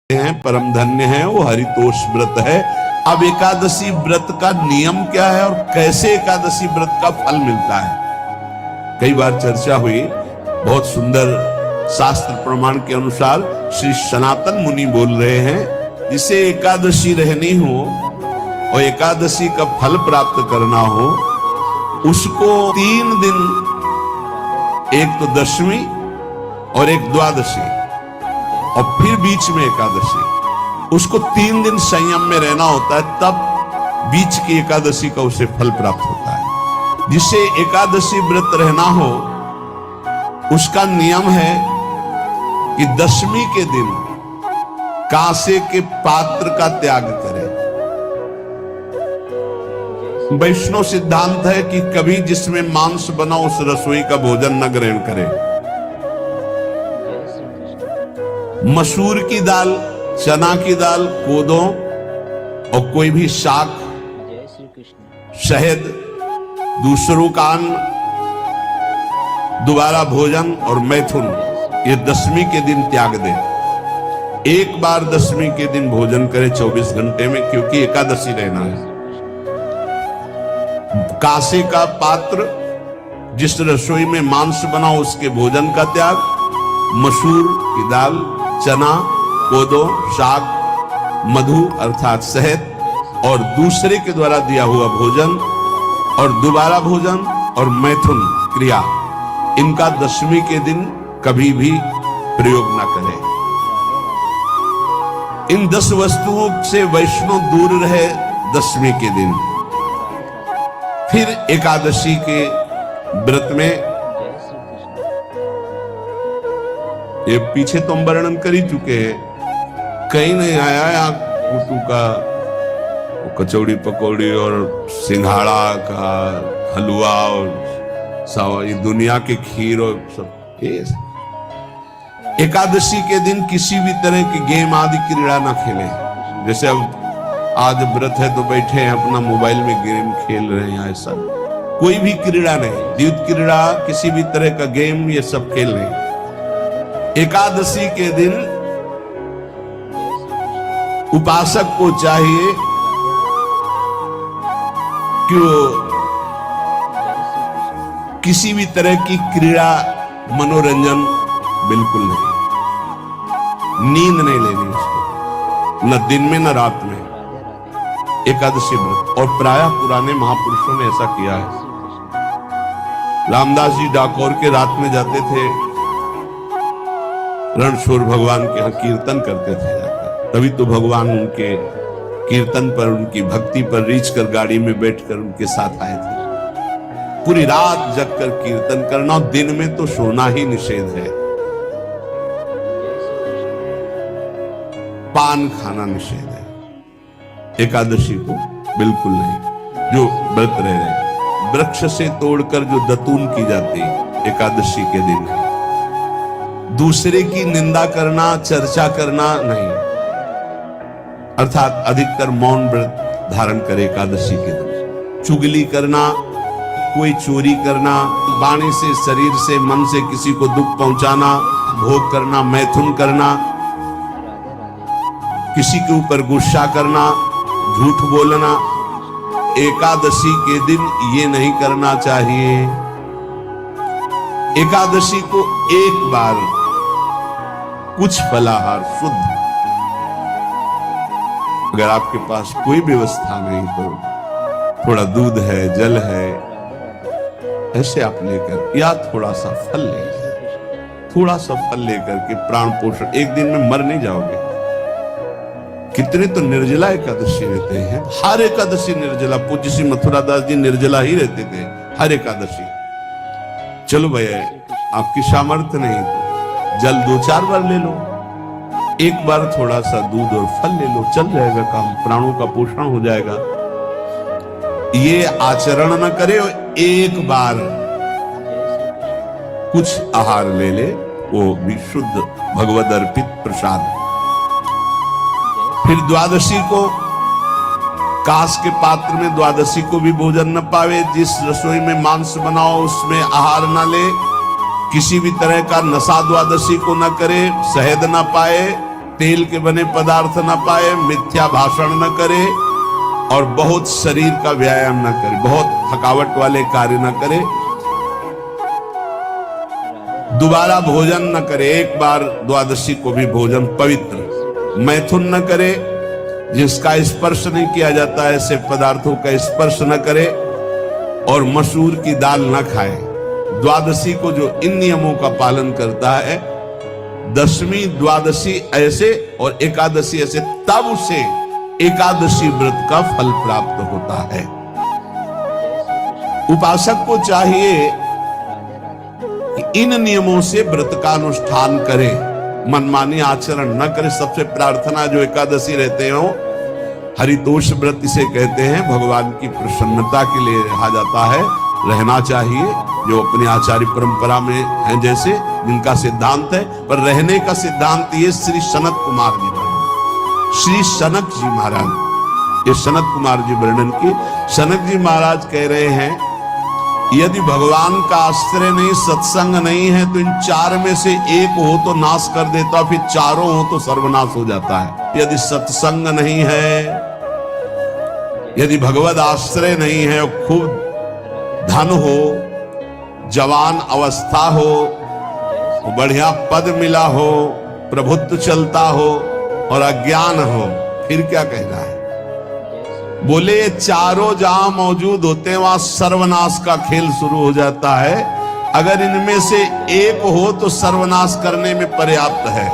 हैं, परम धन्य है, वो हरितोष व्रत है। अब एकादशी व्रत का नियम क्या है और कैसे एकादशी व्रत का फल मिलता है, कई बार चर्चा हुई। बहुत सुंदर शास्त्र प्रमाण के अनुसार श्री सनातन मुनि बोल रहे हैं, जिसे एकादशी रहनी हो और एकादशी का फल प्राप्त करना हो, उसको 3 दिन, एक तो दशमी और एक द्वादशी और फिर बीच में एकादशी, उसको 3 दिन संयम में रहना होता है, तब बीच की एकादशी का उसे फल प्राप्त होता है। जिसे एकादशी व्रत रहना हो, उसका नियम है कि दशमी के दिन कांसे के पात्र का त्याग करें। वैष्णव सिद्धांत है कि कभी जिसमें मांस बना उस रसोई का भोजन न ग्रहण करें। मसूर की दाल, चना की दाल, कोदों और कोई भी शाक, शहद, दूसरों का अन्न, दोबारा भोजन और मैथुन, ये दशमी के दिन त्याग दें। एक बार दशमी के दिन भोजन करें 24 घंटे में, क्योंकि एकादशी रहना है। कांसे का पात्र, जिस रसोई में मांस बना उसके भोजन का त्याग, मसूर की दाल, चना, कोदो, शाक, मधु अर्थात शहद और दूसरे के द्वारा दिया हुआ भोजन और दोबारा भोजन और मैथुन क्रिया, इनका दशमी के दिन कभी भी प्रयोग न करें। इन 10 वस्तुओं से वैष्णव दूर रहे दशमी के दिन। फिर एकादशी के व्रत में, ये पीछे तो हम वर्णन कर ही चुके हैं, कहीं नहीं आया यहाँ कुटू का कचौड़ी पकौड़ी और सिंघाड़ा का हलवा और ये दुनिया के खीर और सब। एकादशी के दिन किसी भी तरह की गेम आदि क्रीड़ा ना खेलें। जैसे अब आज व्रत है तो बैठे हैं अपना मोबाइल में गेम खेल रहे हैं, ऐसा कोई भी क्रीड़ा नहीं, द्यूत क्रीड़ा, किसी भी तरह का गेम, ये सब खेल रहे हैं। एकादशी के दिन उपासक को चाहिए कि वो किसी भी तरह की क्रीड़ा, मनोरंजन बिल्कुल नहीं, नींद नहीं लेनी उसको, न दिन में न रात में, एकादशी व्रत। और प्रायः पुराने महापुरुषों ने ऐसा किया है। रामदास जी डाकोर के रात में जाते थे, रणछोड़ भगवान के यहाँ कीर्तन करते थे जाकर, तभी तो भगवान उनके कीर्तन पर, उनकी भक्ति पर रीझ कर गाड़ी में बैठकर उनके साथ आए थे। पूरी रात जगकर कीर्तन करना, और दिन में तो सोना ही निषेध है, पान खाना निषेध है। एकादशी को बिल्कुल नहीं। जो व्रत रह रहे, वृक्ष से तोड़कर जो दतून की जाती एकादशी के दिन, दूसरे की निंदा करना, चर्चा करना नहीं, अर्थात अधिकतर मौन व्रत धारण करे एकादशी के दिन। चुगली करना, कोई चोरी करना, वाणी से, शरीर से, मन से किसी को दुख पहुंचाना, भोग करना, मैथुन करना, किसी के ऊपर गुस्सा करना, झूठ बोलना, एकादशी के दिन ये नहीं करना चाहिए। एकादशी को एक बार कुछ फलाहार शुद्ध, अगर आपके पास कोई व्यवस्था नहीं तो थोड़ा दूध है, जल है, ऐसे आप लेकर, या थोड़ा सा फल लेकर, थोड़ा सा फल लेकर के प्राण पोषण, एक दिन में मर नहीं जाओगे। कितने तो निर्जला एकादशी रहते हैं, हर एकादशी निर्जला। पूज्य श्री मथुरा दास जी निर्जला ही रहते थे हर एकादशी। चलो भैया, आपकी सामर्थ्य नहीं तो जल 2-4 बार ले लो, एक बार थोड़ा सा दूध और फल ले लो, चल जाएगा काम, प्राणों का पोषण हो जाएगा। ये आचरण न करे, एक बार कुछ आहार ले ले, वो भी शुद्ध भगवद अर्पित प्रसाद। फिर द्वादशी को, कांस के पात्र में द्वादशी को भी भोजन न पावे। जिस रसोई में मांस बनाओ उसमें आहार न ले, किसी भी तरह का नशा द्वादशी को न करे, शहद न पाए, तेल के बने पदार्थ न पाए, मिथ्या भाषण न करे और बहुत शरीर का व्यायाम न करे, बहुत थकावट वाले कार्य न करे, दोबारा भोजन न करे, एक बार द्वादशी को भी भोजन पवित्र, मैथुन न करे, जिसका स्पर्श नहीं किया जाता है ऐसे पदार्थों का स्पर्श न करे, और मसूर की दाल न खाए। द्वादशी को जो इन नियमों का पालन करता है, दशमी द्वादशी ऐसे और एकादशी ऐसे, तब उसे एकादशी व्रत का फल प्राप्त होता है। उपासक को चाहिए कि इन नियमों से व्रत का अनुष्ठान करे, मनमानी आचरण न करे। सबसे प्रार्थना जो एकादशी रहते हो, हरितोष व्रत इसे कहते हैं, भगवान की प्रसन्नता के लिए रहा जाता है, रहना चाहिए, जो अपनी आचार्य परंपरा में है, जैसे जिनका सिद्धांत है। पर रहने का सिद्धांत ये श्री सनत कुमार जी वर्णन, श्री सनक जी महाराज, ये सनत कुमार जी वर्णन की। सनक जी महाराज कह रहे हैं, यदि भगवान का आश्रय नहीं, सत्संग नहीं है, तो इन चार में से एक हो तो नाश कर देता, फिर चारों हो तो सर्वनाश हो जाता है। यदि सत्संग नहीं है, यदि भगवद आश्रय नहीं है, खूब धन हो, जवान अवस्था हो, बढ़िया पद मिला हो, प्रभुत्व चलता हो और अज्ञान हो, फिर क्या कहना है? बोले चारों जहां मौजूद होते हैं वहां सर्वनाश का खेल शुरू हो जाता है। अगर इनमें से एक हो तो सर्वनाश करने में पर्याप्त है।